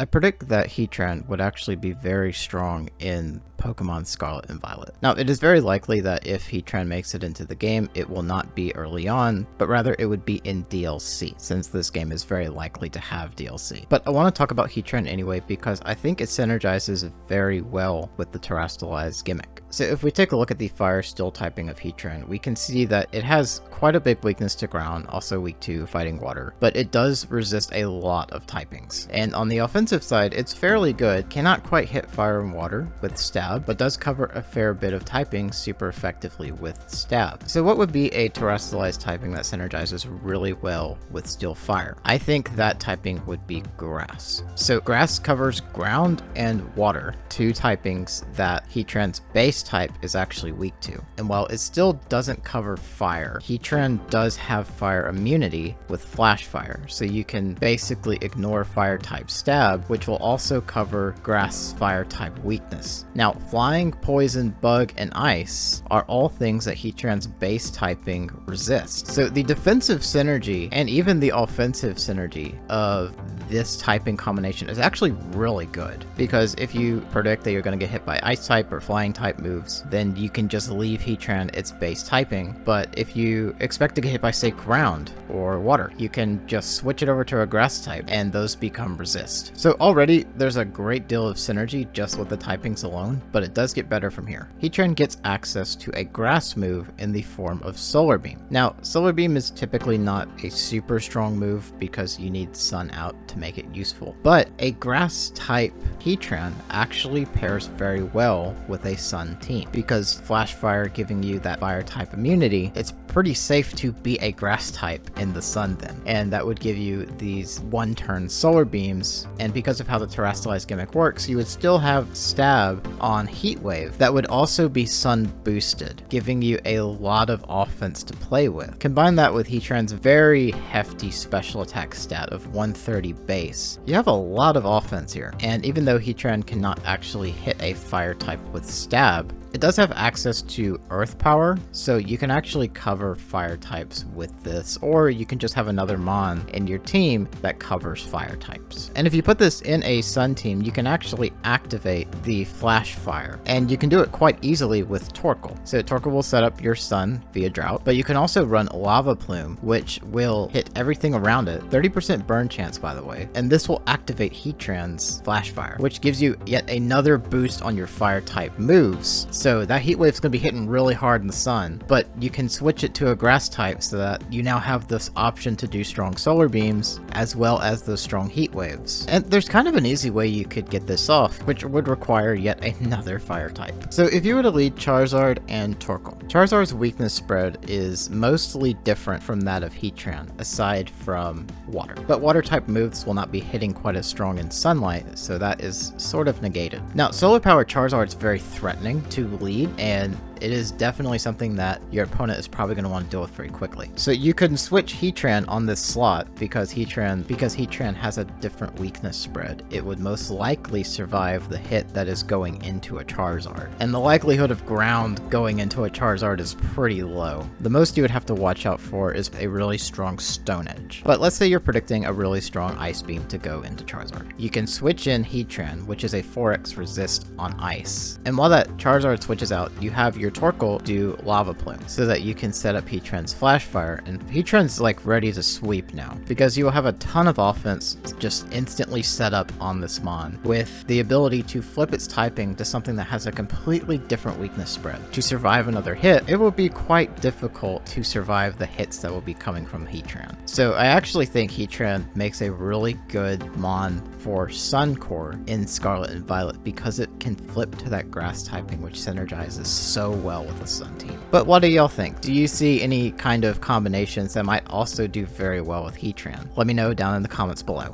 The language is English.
I predict that Heatran would actually be very strong in Pokemon Scarlet and Violet. Now, it is very likely that if Heatran makes it into the game, it will not be early on, but rather it would be in DLC, since this game is very likely to have DLC. But I want to talk about Heatran anyway, because I think it synergizes very well with the Terastallized gimmick. So if we take a look at the Fire Steel typing of Heatran, we can see that it has quite a big weakness to ground, also weak to fighting water, but it does resist a lot of typings. And on the offensive side, it's fairly good, cannot quite hit fire and water with stab, but does cover a fair bit of typing super effectively with stab. So what would be a Terastallized typing that synergizes really well with Steel Fire? I think that typing would be Grass. So Grass covers ground and water, two typings that Heatran's base type is actually weak to. And while it still doesn't cover fire, Heatran does have fire immunity with Flash Fire, so you can basically ignore fire type stab, which will also cover Grass fire type weakness. Now, Flying, Poison, Bug, and Ice are all things that Heatran's base typing resists. So the defensive synergy and even the offensive synergy of this typing combination is actually really good, because if you predict that you're going to get hit by Ice type or Flying type moves, then you can just leave Heatran its base typing. But if you expect to get hit by, say, Ground or Water, you can just switch it over to a Grass type and those become resist. So already there's a great deal of synergy just with the typings alone, but it does get better from here. Heatran gets access to a Grass move in the form of Solar Beam. Now, Solar Beam is typically not a super strong move because you need Sun out to make it useful, but a Grass type Heatran actually pairs very well with a Sun team, because Flash Fire giving you that fire type immunity, it's pretty safe to be a Grass type in the Sun then, and that would give you these one-turn Solar Beams, and because of how the Terastallized gimmick works, you would still have Stab on Heat Wave that would also be Sun boosted, giving you a lot of offense to play with. Combine that with Heatran's very hefty special attack stat of 130 base, you have a lot of offense here, and even though Heatran cannot actually hit a fire type with Stab, it does have access to Earth Power, so you can actually cover fire types with this, or you can just have another Mon in your team that covers fire types. And if you put this in a Sun team, you can actually activate the Flash Fire, and you can do it quite easily with Torkoal. So Torkoal will set up your Sun via Drought, but you can also run Lava Plume, which will hit everything around it, 30% burn chance by the way, and this will activate Heatran's Flash Fire, which gives you yet another boost on your fire type moves. So that Heat Wave's going to be hitting really hard in the Sun, but you can switch it to a Grass type so that you now have this option to do strong Solar Beams as well as those strong Heat Waves. And there's kind of an easy way you could get this off, which would require yet another fire type. So if you were to lead Charizard and Torkoal, Charizard's weakness spread is mostly different from that of Heatran, aside from water. But water type moves will not be hitting quite as strong in sunlight, so that is sort of negated. Now, Solar Power Charizard is very threatening to lead, and it is definitely something that your opponent is probably going to want to deal with very quickly. So you can switch Heatran on this slot because Heatran has a different weakness spread. It would most likely survive the hit that is going into a Charizard, and the likelihood of ground going into a Charizard is pretty low. The most you would have to watch out for is a really strong Stone Edge. But let's say you're predicting a really strong Ice Beam to go into Charizard. You can switch in Heatran, which is a 4x resist on ice, and while that Charizard switches out, you have your Torkoal do Lava Plume so that you can set up Heatran's Flash Fire, and Heatran's like ready to sweep now because you will have a ton of offense just instantly set up on this Mon with the ability to flip its typing to something that has a completely different weakness spread. To survive another hit, it will be quite difficult to survive the hits that will be coming from Heatran. So I actually think Heatran makes a really good Mon for Sun Core in Scarlet and Violet because it can flip to that Grass typing, which synergizes so well with the Sun team. But what do y'all think? Do you see any kind of combinations that might also do very well with Heatran? Let me know down in the comments below.